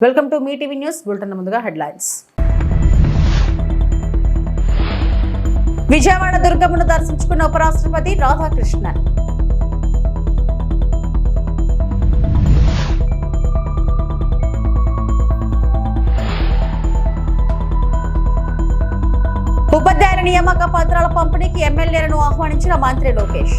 Welcome to me TV news bulletin. ముందుగా headlines. Vijayawada దుర్గమ్మను దర్శించుకున్న ఉపరాష్ట్రపతి రాధాకృష్ణన్. ఉపాధ్యాయుల నియామక పత్రాల పంపిణీకి ఎమ్మెల్యేలను ఆహ్వానించిన మంత్రి లోకేష్.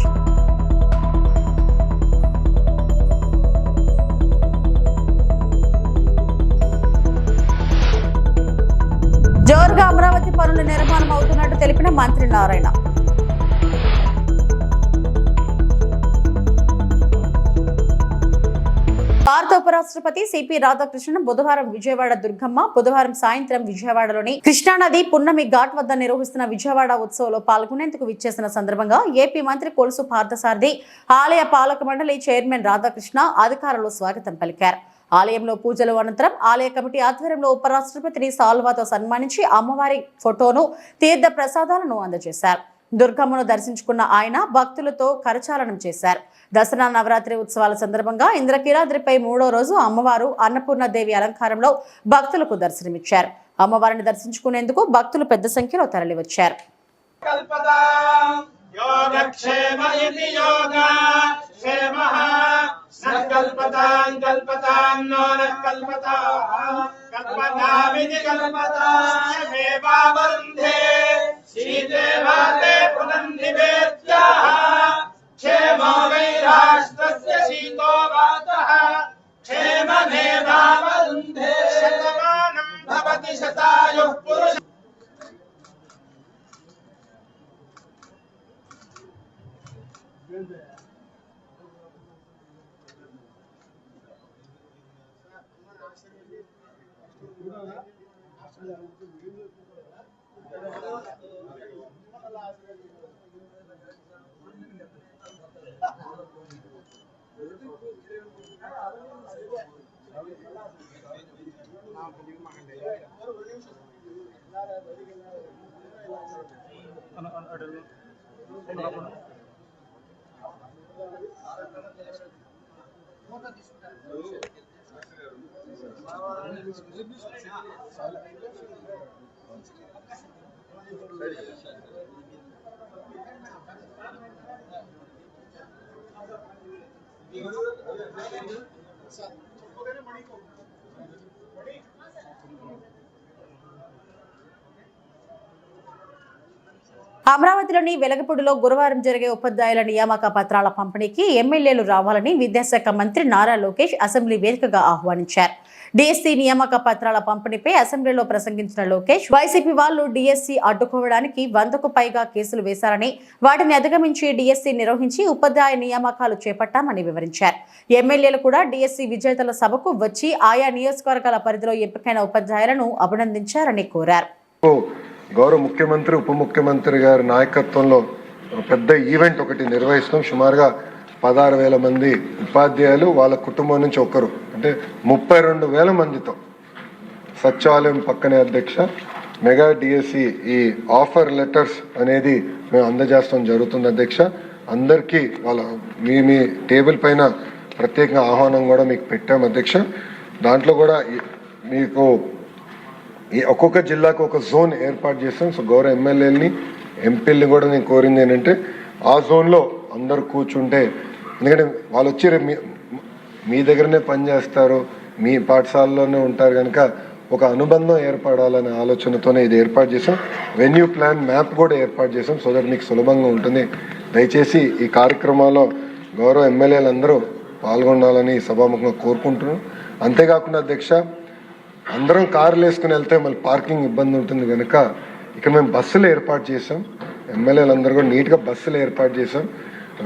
జోరుగా అమరావతి పనులు నిర్మాణం అవుతున్నట్టు తెలిపిన మంత్రి నారాయణ. భారత ఉపరాష్ట్రపతి సిపి రాధాకృష్ణన్ బుధవారం విజయవాడ దుర్గమ్మ, బుధవారం సాయంత్రం విజయవాడలోని కృష్ణానది పున్నమి ఘాట్ వద్ద నిర్వహిస్తున్న విజయవాడ ఉత్సవంలో పాల్గొనేందుకు విచ్చేసిన సందర్భంగా ఏపీ మంత్రి కొలుసు పార్థసారథి, ఆలయ పాలక మండలి చైర్మన్ రాధాకృష్ణ అధికారులు స్వాగతం పలికారు. ఆలయంలో పూజలు అనంతరం ఆలయ కమిటీ ఆధ్వర్యంలో ఉపరాష్ట్రపతిని సాల్వాతో సన్మానించి అమ్మవారి ఫోటోను, తీర్థ ప్రసాదాలను అందజేశారు. దుర్గమ్మను దర్శించుకున్న ఆయన భక్తులతో కరచాలనం చేశారు. దసరా నవరాత్రి ఉత్సవాల సందర్భంగా ఇంద్రకీలాద్రిపై 3వ రోజు అమ్మవారు అన్నపూర్ణదేవి అలంకారంలో భక్తులకు దర్శనమిచ్చారు. అమ్మవారిని దర్శించుకునేందుకు భక్తులు పెద్ద సంఖ్యలో తరలివచ్చారు. కల్పతాం కల్పతాం నో కల్పతాం కల్పతామితి కల్పతామేవావందే శ్రీదేవాతే పునర్నివేద్యాః క్షేమో వై రాష్ట్రస్య శీతో వాతః క్షేమమేవావందే శతమానం భవతి శతాయుః పురుష. అమరావతిలోని వెలగపూడిలో గురువారం జరిగే ఉపాధ్యాయుల నియామక పత్రాల పంపిణీకి ఎమ్మెల్యేలు రావాలని విద్యాశాఖ మంత్రి నారా లోకేష్ అసెంబ్లీ వేదికగా ఆహ్వానించారు. డిఎస్సి నియామక పత్రాల పంపిణీపై అసెంబ్లీలో ప్రసంగించిన లోకేష్, వైసీపీ వాళ్లు డిఎస్సి అడ్డుకోవడానికి 100కు పైగా కేసులు వేశారని, వాటిని అధిగమించి డిఎస్సి నిర్వహించి ఉపాధ్యాయ నియామకాలు చేపట్టామని వివరించారు. ఎమ్మెల్యేలు కూడా డిఎస్సి విజేతల సభకు వచ్చి ఆయా నియోజకవర్గాల పరిధిలో ఎంపికైన ఉపాధ్యాయులను అభినందించారని కోరారు. గౌరవ ముఖ్యమంత్రి, ఉప ముఖ్యమంత్రి గారి నాయకత్వంలో పెద్ద ఈవెంట్ ఒకటి నిర్వహిస్తాం. సుమారుగా 16,000 మంది ఉపాధ్యాయులు, వాళ్ళ కుటుంబం నుంచి ఒకరు, అంటే 32,000 మందితో సచివాలయం పక్కనే అధ్యక్ష మెగా డిఎస్సి ఈ ఆఫర్ లెటర్స్ అనేది మేము అందజేస్తాం జరుగుతుంది అధ్యక్ష. అందరికీ వాళ్ళ మీ టేబుల్ పైన ప్రత్యేకంగా ఆహ్వానం కూడా మీకు పెట్టాం అధ్యక్ష. దాంట్లో కూడా మీకు ఈ ఒక్కొక్క జిల్లాకు ఒక జోన్ ఏర్పాటు చేస్తాం. సో గౌరవ ఎమ్మెల్యేలని, ఎంపీలని కూడా నేను కోరింది ఏంటంటే ఆ జోన్లో అందరూ కూర్చుంటే, ఎందుకంటే వాళ్ళు వచ్చి మీ దగ్గరనే పనిచేస్తారు, మీ పాఠశాలలోనే ఉంటారు కనుక ఒక అనుబంధం ఏర్పడాలనే ఆలోచనతోనే ఇది ఏర్పాటు చేసాం. వెన్యూ ప్లాన్ మ్యాప్ కూడా ఏర్పాటు చేసాం, సో దట్ మీకు సులభంగా ఉంటుంది. దయచేసి ఈ కార్యక్రమాల్లో గౌరవ ఎమ్మెల్యేలందరూ పాల్గొనాలని సభాముఖంగా కోరుకుంటున్నాం. అంతేకాకుండా అధ్యక్ష, అందరం కార్లు వేసుకుని వెళ్తే మళ్ళీ పార్కింగ్ ఇబ్బంది ఉంటుంది కనుక ఇక్కడ మేము బస్సులు ఏర్పాటు చేసాం. ఎమ్మెల్యేలందరూ కూడా నీట్గా బస్సులు ఏర్పాటు చేసాం.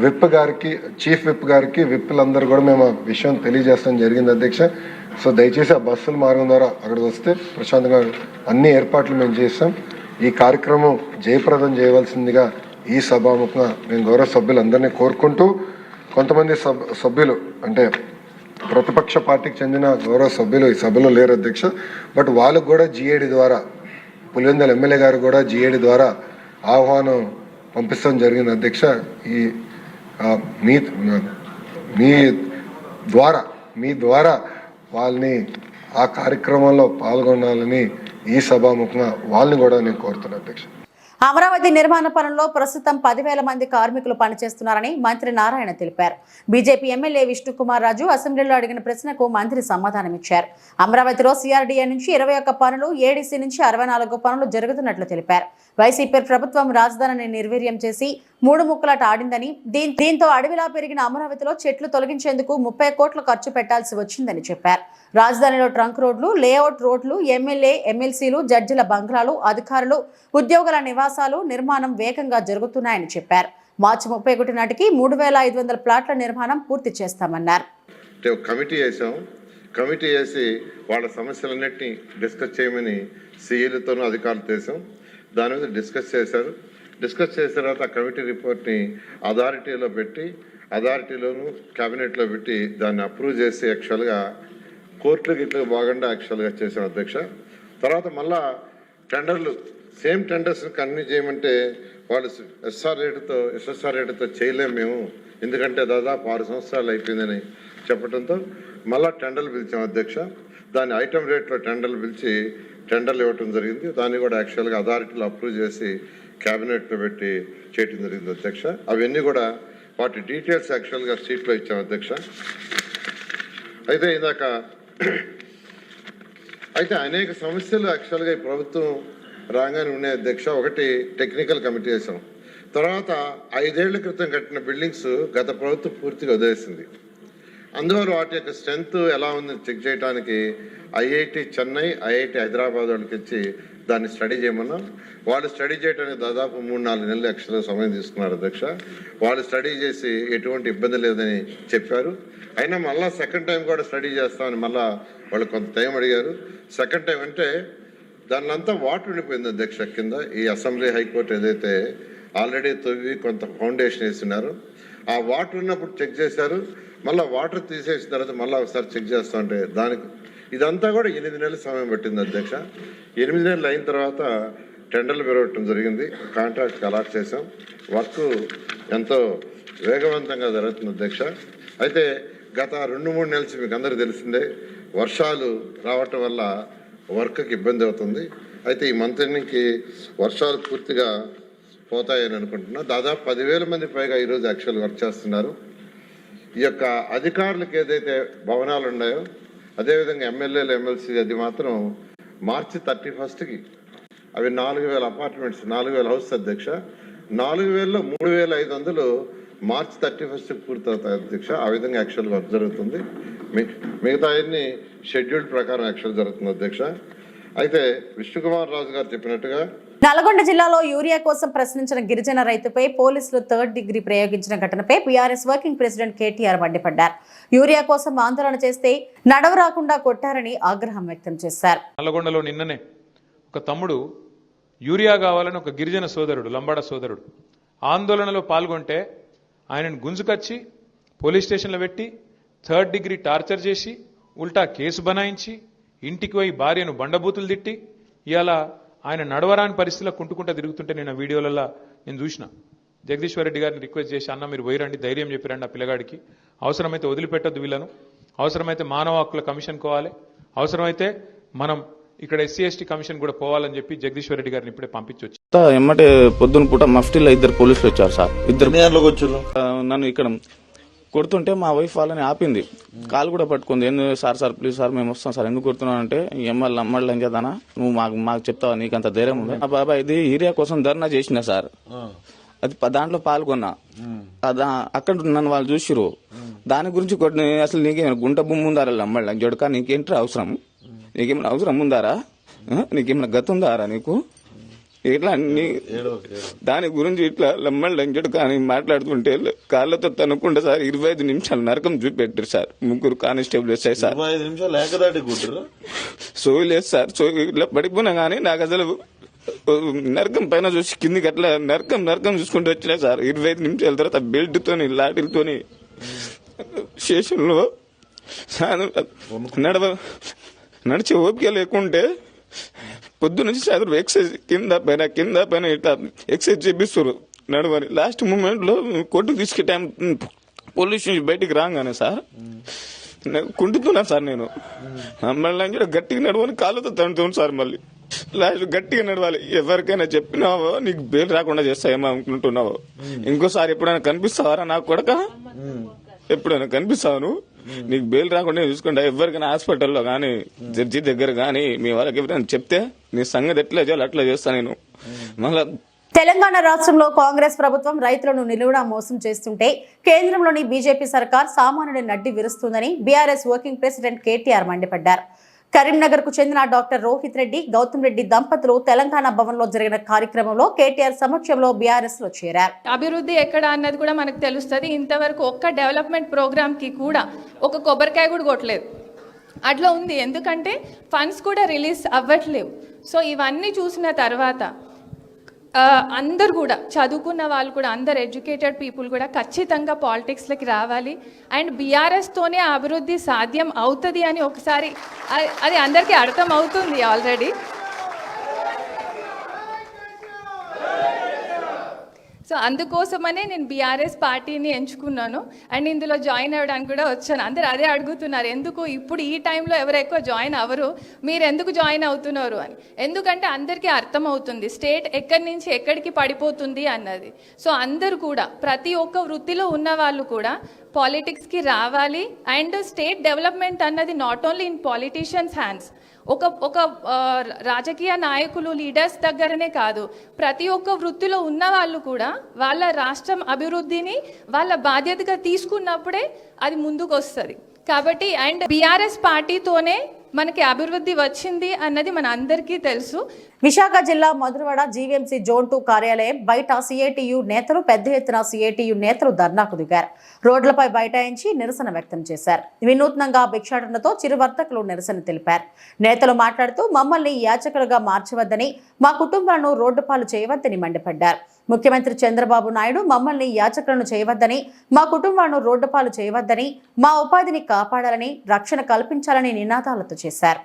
విప్ గారికి, చీఫ్ విప్ గారికి, విప్లందరూ కూడా మేము ఆ విషయం తెలియజేస్తాం జరిగింది అధ్యక్ష. సో దయచేసి ఆ బస్సుల మార్గం ద్వారా అక్కడికి వస్తే ప్రశాంతంగా అన్ని ఏర్పాట్లు మేము చేస్తాం. ఈ కార్యక్రమం జయప్రదం చేయవలసిందిగా ఈ సభాముఖంగా మేము గౌరవ సభ్యులందరినీ కోరుకుంటూ, కొంతమంది సభ్యులు అంటే ప్రతిపక్ష పార్టీకి చెందిన గౌరవ సభ్యులు ఈ సభలో లేరు అధ్యక్ష, బట్ వాళ్ళకు కూడా జిఏడి ద్వారా, పులివెందుల ఎమ్మెల్యే గారు కూడా జిఏడి ద్వారా ఆహ్వానం పంపిస్తాం జరిగింది అధ్యక్ష. ఈ మీ ద్వారా వాళ్ళని ఆ కార్యక్రమంలో పాల్గొనాలని ఈ సభాముఖంగా వాళ్ళని కూడా నేను కోరుతున్నా అధ్యక్ష. అమరావతి నిర్మాణ పనుల్లో ప్రస్తుతం 10,000 మంది కార్మికులు పనిచేస్తున్నారని మంత్రి నారాయణ తెలిపారు. బీజేపీ ఎమ్మెల్యే విష్ణుకుమార్ రాజు అసెంబ్లీలో అడిగిన ప్రశ్నకు మంత్రి సమాధానమిచ్చారు. అమరావతిలో సిఆర్డీఏ నుంచి 21 పనులు, ఏడీసీ నుంచి 64 పనులు జరుగుతున్నట్లు తెలిపారు. వైసీపీ ప్రభుత్వం రాజధానిని నిర్వీర్యం చేసి 3 ముక్కలాట ఆడిందని, దీంతో అడవిలా పెరిగిన అమరావతిలో చెట్లు తొలగించేందుకు 30 కోట్లు ఖర్చు పెట్టాల్సి వచ్చిందని చెప్పారు. రాజధానిలో ట్రంక్ రోడ్లు, లేఅవుట్ రోడ్లు, ఎమ్మెల్యే, ఎమ్మెల్సీలు, జడ్జిల బంగ్లాలు, అధికారులు, ఉద్యోగుల నివాసాలు నిర్మాణం వేగంగా జరుగుతున్నాయని చెప్పారు. మార్చి 31 నాటికి 3,500 ప్లాట్ల నిర్మాణం పూర్తి చేస్తామన్నారు. కమిటీ వేసి వాళ్ళ సమస్యలన్నింటినీ డిస్కస్ చేయమని సీఈలతోనూ అధికారులు చేసాం. దాని మీద డిస్కస్ చేసిన తర్వాత ఆ కమిటీ రిపోర్ట్ని అథారిటీలో పెట్టి, అథారిటీలోను క్యాబినెట్లో పెట్టి దాన్ని అప్రూవ్ చేసి యాక్చువల్గా కోర్టులకు ఇట్లా బాగుండా యాక్చువల్గా చేసాం అధ్యక్ష. తర్వాత మళ్ళా టెండర్లు సేమ్ టెండర్స్ని కంటిన్యూ చేయమంటే వాళ్ళు ఎస్ఎస్ఆర్ రేటుతో చేయలేము మేము, ఎందుకంటే దాదాపు 6 సంవత్సరాలు అయిపోయిందని చెప్పడంతో మళ్ళా టెండర్లు పిలిచాం అధ్యక్ష. దాని ఐటమ్ రేట్లో టెండర్లు పిలిచి టెండర్లు ఇవ్వటం జరిగింది. దాన్ని కూడా యాక్చువల్గా అథారిటీలో అప్రూవ్ చేసి క్యాబినెట్లో పెట్టి చేయటం జరిగింది అధ్యక్ష. అవన్నీ కూడా వాటి డీటెయిల్స్ యాక్చువల్గా షీట్లో ఇచ్చాం అధ్యక్ష. అయితే అనేక సమస్యలు యాక్చువల్గా ఈ ప్రభుత్వం రాగానే ఉన్నాయి అధ్యక్ష. ఒకటి టెక్నికల్ కమిటీ వేసాం. తర్వాత 5 ఏళ్ల క్రితం కట్టిన బిల్డింగ్స్ గత ప్రభుత్వం పూర్తిగా వదిలేసింది. అందువల్ల వాటి యొక్క స్ట్రెంత్ ఎలా ఉందని చెక్ చేయడానికి ఐఐటి చెన్నై, ఐఐటి హైదరాబాద్ వాళ్ళకి ఇచ్చి దాన్ని స్టడీ చేయమన్నాం. వాళ్ళు స్టడీ చేయడానికి దాదాపు 3-4 నెలలు యాక్చువల్గా సమయం తీసుకున్నారు అధ్యక్ష. వాళ్ళు స్టడీ చేసి ఎటువంటి ఇబ్బంది లేదని చెప్పారు. అయినా మళ్ళీ సెకండ్ టైం కూడా స్టడీ చేస్తామని మళ్ళీ వాళ్ళు కొంత టైం అడిగారు. సెకండ్ టైం అంటే దానిలంతా వాటర్ ఉండిపోయింది అధ్యక్ష. కింద ఈ అసెంబ్లీ, హైకోర్టు ఏదైతే ఆల్రెడీ తవ్వి కొంత ఫౌండేషన్ వేస్తున్నారు, ఆ వాటర్ ఉన్నప్పుడు చెక్ చేశారు. మళ్ళీ వాటర్ తీసేసిన తర్వాత మళ్ళీ ఒకసారి చెక్ చేస్తూ ఉంటే దానికి ఇదంతా కూడా 8 నెలల సమయం పట్టింది అధ్యక్ష. 8 నెలలు అయిన తర్వాత టెండర్లు పెరగటం జరిగింది. కాంట్రాక్ట్కి అలాట్ చేసాం. వర్క్ ఎంతో వేగవంతంగా జరుగుతుంది అధ్యక్ష. అయితే గత 2-3 నెలల నుంచి మీకు అందరికీ తెలిసిందే, వర్షాలు రావటం వల్ల వర్క్కి ఇబ్బంది అవుతుంది. అయితే ఈ మంత్ ఎండింగ్కి వర్షాలు పూర్తిగా పోతాయని అనుకుంటున్నా. దాదాపు 10,000 మంది పైగా ఈరోజు యాక్చువల్ వర్క్ చేస్తున్నారు. ఈ యొక్క అధికారులకు ఏదైతే భవనాలు ఉన్నాయో, అదేవిధంగా ఎమ్మెల్యేలు, ఎమ్మెల్సీ, అది మాత్రం మార్చి 31కి అవి 4,000 అపార్ట్మెంట్స్, 4,000 హౌస్ అధ్యక్ష. 4,000లో 3,500 మార్చి 31కి పూర్తవుతాయి అధ్యక్ష. ఆ విధంగా యాక్చువల్గా వర్క్ జరుగుతుంది. మిగతా అన్ని షెడ్యూల్ ప్రకారం యాక్చువల్ జరుగుతుంది అధ్యక్ష. అయితే విష్ణుకుమార్ రాజు గారు చెప్పినట్టుగా నల్గొండ జిల్లాలో యూరియా కోసం ప్రశ్నించిన గిరిజన రైతుపై పోలీసులు 3rd డిగ్రీ ప్రయోగించిన ఘటనపై బీఆర్ఎస్ వర్కింగ్ ప్రెసిడెంట్ కేటీఆర్ మండిపడ్డారు. యూరియా కోసం ఆందోళన చేస్తే నడవ రాకుండా కొట్టారని ఆగ్రహం వ్యక్తం చేశారు. నల్గొండలో నిన్ననే ఒక తమ్ముడు యూరియా కావాలని ఒక గిరిజన సోదరుడు, లంబాడ సోదరుడు ఆందోళనలో పాల్గొంటే ఆయనను గుంజుకొచ్చి పోలీస్ స్టేషన్లో పెట్టి 3rd డిగ్రీ టార్చర్ చేసి ఉల్టా కేసు బనాయించి ఇంటికి పోయి భార్యను బండబూతులు తిట్టి ఇవాళ ఆయన నడవరాని పరిస్థితిలో కుంటుకుంటా తిరుగుతుంటే నేను ఆ వీడియోలలో నేను చూసిన. జగదీశ్వర్ రెడ్డి గారిని రిక్వెస్ట్ చేసి, అన్న మీరు పోయిరండి, ధైర్యం చెప్పిరండి ఆ పిల్లగాడికి, అవసరమైతే వదిలిపెట్టొద్దు వీళ్ళను, అవసరమైతే మానవ హక్కుల కమిషన్ పోవాలి, అవసరమైతే మనం ఇక్కడ SC/ST కమిషన్ కూడా పోవాలని చెప్పి జగదీశ్వర్ రెడ్డి గారిని ఇప్పుడే పంపించొచ్చు. ఎమ్మటే పొద్దున పూట మఫ్టీలో 2 పోలీసులు వచ్చారు సార్. 2 వచ్చారు. నన్ను ఇక్కడ కొడుతుంటే మా వైఫ్ వాళ్ళని ఆపింది, కాలు కూడా పట్టుకుంది. ఎందుకు సార్ ప్లీజ్ సార్ మేము వస్తాం సార్, ఎందుకు కొడుతున్నావు అంటే అమ్మళ్ళు ఏం చేద్దానా నువ్వు మాకు చెప్తావా, నీకు అంత ధైర్యం ఉంది. ఆ బాబా ఇది ఏరియా కోసం ధర్నా చేసిన సార్, అది దాంట్లో పాల్గొన్నా. అక్కడ నన్ను వాళ్ళు చూసిరు, దాని గురించి కొట్టిన. అసలు నీకేమైనా గుంట భూమి ఉందారా అమ్మళ్ళ జొడక, నీకేంటి అవసరం, నీకేమైనా అవసరం ఉందారా, నీకేమైనా గతి ఉందారా నీకు, ఇట్లా దాని గురించి ఇట్లా లమ్మల్ లంజడు కానీ మాట్లాడుతుంటే కాళ్ళతో తనుకుంటా సార్ 25 నిమిషాలు నరకం చూపెట్టారు సార్. 3 కానిస్టేబుల్ వచ్చాయి సార్. 25 నిమిషాలు సోయి లేదు సార్, సోయి ఇట్లా పడిపోయినా కానీ నాకు అసలు నరకం పైన చూసి కిందికి అట్లా నరకం చూసుకుంటూ వచ్చినాయి సార్. 25 నిమిషాల తర్వాత బెల్ట్ తోని లాఠీలతోని స్టేషన్లో నడిచే ఓపిక లేకుంటే పొద్దు నుంచి సాయంత్రం ఎక్సైజ్ కింద పైన ఇట్లా ఎక్సైజ్ చేపిస్తారు నడవని. లాస్ట్ మూమెంట్ లో కోర్టుకు తీసుకె టైం పోలీస్ నుంచి బయటికి రాగానే సార్ కుంటున్నాను సార్ నేను. మళ్ళీ కూడా గట్టిగా నడవని కాళ్ళతో తండుతాను సార్. మళ్ళీ లాస్ట్ గట్టిగా నడవాలి. ఎవరికైనా చెప్పినావో నీకు బెయిల్ రాకుండా చేస్తాయేమో అనుకుంటున్నావో. ఇంకోసారి ఎప్పుడైనా కనిపిస్తావారా నాకు కొడక? ఎప్పుడైనా కనిపిస్తావు నీకు బెయిల్ రాకుండా చూసుకుంటా. ఎవరికైనా హాస్పిటల్లో కానీ జడ్జి దగ్గర కానీ మీ వాళ్ళకి ఎవరైనా చెప్తే నీ సంగతి ఎట్లా చేయాలి అట్లా చేస్తా నేను. మళ్ళా తెలంగాణ రాష్ట్రంలో కాంగ్రెస్ ప్రభుత్వం రైతులను నిలువునా మోసం చేస్తుంటే కేంద్రంలోని బీజేపీ సర్కార్ సామాన్యుడి నడ్డి విరుస్తుందని బీఆర్ఎస్ వర్కింగ్ ప్రెసిడెంట్ కేటీఆర్ మండిపడ్డారు. కరీంనగర్ కు చెందిన డాక్టర్ రోహిత్ రెడ్డి, గౌతమ్ రెడ్డి దంపతులు తెలంగాణ భవన్ లో జరిగిన కార్యక్రమంలో కేటీఆర్ సమక్షంలో బీఆర్ఎస్ లో చేరారు. అభివృద్ధి ఎక్కడ అన్నది కూడా మనకు తెలుస్తుంది. ఇంతవరకు ఒక్క డెవలప్మెంట్ ప్రోగ్రామ్ కి కూడా ఒక కొబ్బరికాయ కూడా కొట్టలేదు. అట్లా ఉంది. ఎందుకంటే ఫండ్స్ కూడా రిలీజ్ అవ్వట్లేవు. సో ఇవన్నీ చూసిన తర్వాత అందరు కూడా చదువుకున్న వాళ్ళు కూడా, అందరు ఎడ్యుకేటెడ్ పీపుల్ కూడా ఖచ్చితంగా పాలిటిక్స్లోకి రావాలి. అండ్ బీఆర్ఎస్తోనే అభివృద్ధి సాధ్యం అవుతుంది అని ఒకసారి అది అందరికీ అర్థం అవుతుంది ఆల్రెడీ. సో అందుకోసమనే నేను బీఆర్ఎస్ పార్టీని ఎంచుకున్నాను అండ్ ఇందులో జాయిన్ అవ్వడానికి కూడా వచ్చాను. అందరు అదే అడుగుతున్నారు, ఎందుకు ఇప్పుడు ఈ టైంలో ఎవరు ఎక్కువ జాయిన్ అవ్వరు, మీరు ఎందుకు జాయిన్ అవుతున్నారు అని. ఎందుకంటే అందరికీ అర్థమవుతుంది స్టేట్ ఎక్కడి నుంచి ఎక్కడికి పడిపోతుంది అన్నది. సో అందరూ కూడా ప్రతి ఒక్క వృత్తిలో ఉన్న వాళ్ళు కూడా పాలిటిక్స్కి రావాలి. అండ్ స్టేట్ డెవలప్మెంట్ అన్నది not only in politicians hands, ఒక రాజకీయ నాయకులు లీడర్స్ దగ్గరనే కాదు, ప్రతి ఒక్క వృత్తిలో ఉన్న వాళ్ళు కూడా వాళ్ళ రాష్ట్రం అభివృద్ధిని వాళ్ళ బాధ్యతగా తీసుకున్నప్పుడే అది ముందుకు వస్తుంది. కాబట్టి అండ్ బీఆర్ఎస్ పార్టీతోనే మనకి అభివృద్ధి వచ్చింది అన్నది మన అందరికీ తెలుసు. విశాఖ జిల్లా మధురవాడ జీవీఎంసీ జోన్ 2 కార్యాలయం బయట సిఐటియు నేతలు పెద్ద ఎత్తున సిఐటియు నేతలు ధర్నాకు దిగారు. రోడ్లపై బైఠాయించి నిరసన వ్యక్తం చేశారు. వినూత్నంగా భిక్షాటనతో చిరు వర్తకులు నిరసన తెలిపారు. నేతలు మాట్లాడుతూ మమ్మల్ని యాచకులుగా మార్చవద్దని, మా కుటుంబాలను రోడ్డు పాలు చేయవద్దని మండిపడ్డారు. ముఖ్యమంత్రి చంద్రబాబు నాయుడు మమ్మల్ని యాచకులను చేయవద్దని, మా కుటుంబాలను రోడ్డు పాలు చేయవద్దని, మా ఉపాధిని కాపాడాలని, రక్షణ కల్పించాలని నినాదాలతో చేశారు.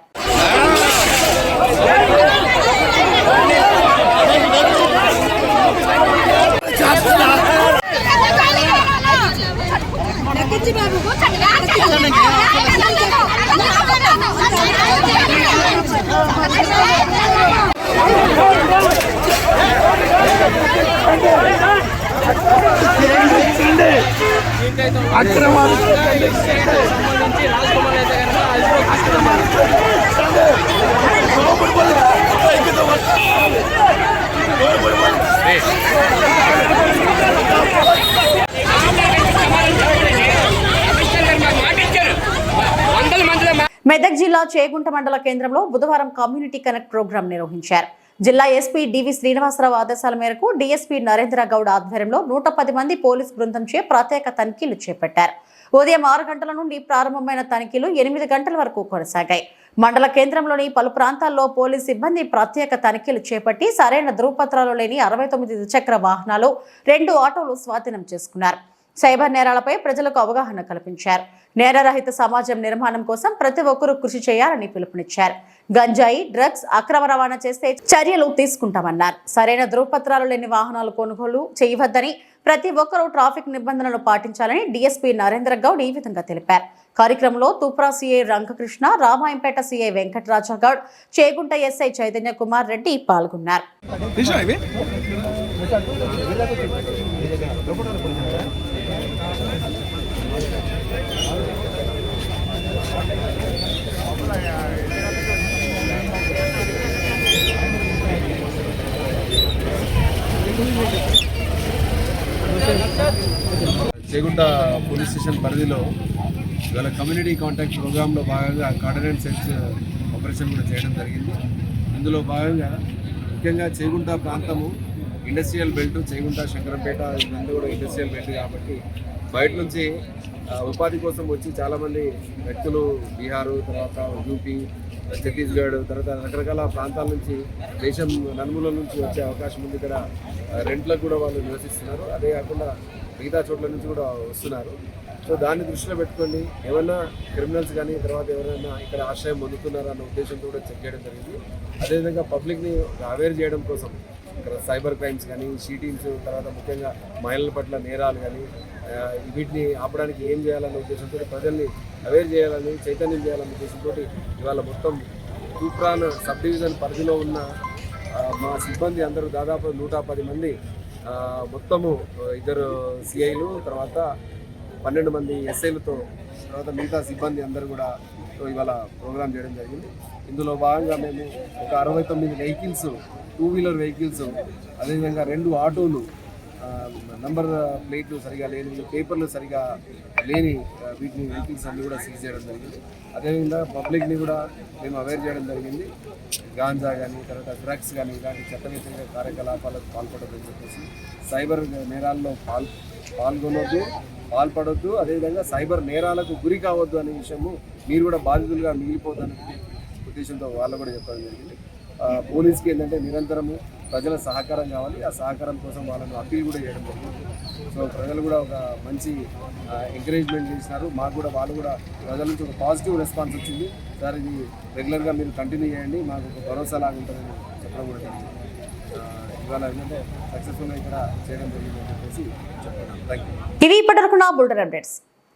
మెదక్ జిల్లా చేగుంట మండల కేంద్రంలో బుధవారం కమ్యూనిటీ కనెక్ట్ ప్రోగ్రాం నిర్వహించారు. జిల్లా ఎస్పీ డివి శ్రీనివాసరావు ఆదేశాల మేరకు డీఎస్పీ నరేంద్ర గౌడ్ ఆధ్వర్యంలో 110 మంది పోలీస్ బృందంచే ప్రత్యేక తనిఖీలు చేపట్టారు. ఉదయం 6 గంటల నుండి ప్రారంభమైన తనిఖీలు 8 గంటల వరకు కొనసాగాయి. మండల కేంద్రంలోని పలు ప్రాంతాల్లో పోలీస్ సిబ్బంది ప్రత్యేక తనిఖీలు చేపట్టి సరైన ధృవపత్రాలు లేని 69 ద్విచక్ర వాహనాలు, 2 ఆటోలు స్వాధీనం చేసుకున్నారు. సైబర్ నేరాలపై ప్రజలకు అవగాహన కల్పించారు. నేరరహిత సమాజం నిర్మాణం కోసం ప్రతి ఒక్కరూ కృషి చేయాలని పిలుపునిచ్చారు. గంజాయి, డ్రగ్స్ అక్రమ రవాణా చేస్తే చర్యలు తీసుకుంటామన్నారు. సరైన ధృవపత్రాలు లేని వాహనాలు కొనుగోలు చేయవద్దని, ప్రతి ఒక్కరూ ట్రాఫిక్ నిబంధనలు పాటించాలని డీఎస్పీ నరేంద్ర గౌడ్ ఈ విధంగా తెలిపారు. కార్యక్రమంలో తూప్రా CI Rangakrishna, Ramayampet CI Venkataraja Goud, Chegunta SI Chaitanya Kumar Reddy పాల్గొన్నారు. చేగుంట పోలీస్ స్టేషన్ పరిధిలో ఇవాళ కమ్యూనిటీ కాంటాక్ట్ ప్రోగ్రాంలో భాగంగా కార్డినెంట్ సెర్చ్ ఆపరేషన్ కూడా చేయడం జరిగింది. ఇందులో భాగంగా ముఖ్యంగా చేగుంట ప్రాంతము ఇండస్ట్రియల్ బెల్ట్, చేగుంట శంకరంపేట ఇదంతా కూడా ఇండస్ట్రియల్ బెల్ట్ కాబట్టి బయట నుంచి ఉపాధి కోసం వచ్చి చాలామంది వ్యక్తులు బీహారు, తర్వాత యూపీ, ఛత్తీస్గఢ్, తర్వాత రకరకాల ప్రాంతాల నుంచి దేశం నలుమూలల నుంచి వచ్చే అవకాశం ఉంది. ఇక్కడ రెంట్లకు కూడా వాళ్ళు నివసిస్తున్నారు. అదే కాకుండా మిగతా చోట్ల నుంచి కూడా వస్తున్నారు. సో దాన్ని దృష్టిలో పెట్టుకొని ఏమైనా క్రిమినల్స్ కానీ తర్వాత ఎవరైనా ఇక్కడ ఆశ్రయం పొందుతున్నారా అన్న ఉద్దేశంతో కూడా చెక్ చేయడం జరిగింది. అదేవిధంగా పబ్లిక్ని అవేర్ చేయడం కోసం ఇక్కడ సైబర్ క్రైమ్స్ కానీ షీ టీమ్స్ తర్వాత ముఖ్యంగా మహిళల పట్ల నేరాలు కానీ వీటిని ఆపడానికి ఏం చేయాలన్న ఉద్దేశంతో ప్రజల్ని అవేర్ చేయాలని చైతన్యం చేయాలన్న ఉద్దేశంతో ఇవాళ మొత్తం తూప్రాన్ సబ్ డివిజన్ పరిధిలో ఉన్న మా సిబ్బంది అందరూ దాదాపు 110 మంది మొత్తము 2 సిఐలు తర్వాత 12 మంది ఎస్ఐలతో తర్వాత మిగతా సిబ్బంది అందరూ కూడా ఇవాళ ప్రోగ్రామ్ చేయడం జరిగింది. ఇందులో భాగంగా మేము ఒక 69 వెహికల్స్ 2 వీలర్ వెహికల్స్ అదేవిధంగా 2 ఆటోలు నంబర్ ప్లేట్లు సరిగా లేని పేపర్లు సరిగా లేని వీటిని వెహికల్స్ అన్ని కూడా సీజ్ చేయడం జరిగింది. అదేవిధంగా పబ్లిక్ని కూడా మేము అవేర్ చేయడం జరిగింది. గాంజా కానీ తర్వాత డ్రగ్స్ కానీ ఇలాంటి చట్ట వ్యతిరేక కార్యకలాపాలకు పాల్పడొద్దని చెప్పేసి సైబర్ నేరాల్లో పాల్పడొద్దు అదేవిధంగా సైబర్ నేరాలకు గురి కావద్దు అనే విషయము మీరు కూడా బాధితులుగా మిగిలిపోతారనే ఉద్దేశంతో వాళ్ళు కూడా చెప్పడం జరిగింది. పోలీస్కి ఏంటంటే నిరంతరము ప్రజల సహకారం కావాలి. ఆ సహకారం కోసం వాళ్ళను అప్పీల్ కూడా చేయడం జరిగింది. సో ప్రజలు కూడా ఒక మంచి ఎంకరేజ్మెంట్ చేసినారు. మాకు కూడా వాళ్ళు కూడా ప్రజల నుంచి ఒక పాజిటివ్ రెస్పాన్స్ వచ్చింది. సార్ ఇది రెగ్యులర్గా మీరు కంటిన్యూ చేయండి మాకు ఒక భరోసా లాగా ఉంటుందని చెప్పడం కూడా జరిగింది. ఇవాళ ఏంటంటే సక్సెస్ఫుల్గా ఇక్కడ చేయడం జరిగిందని చెప్పేసి చెప్తున్నాను. Thank you. ఇవి ఇప్పటివరకు నా బులెటిన్ అప్డేట్స్.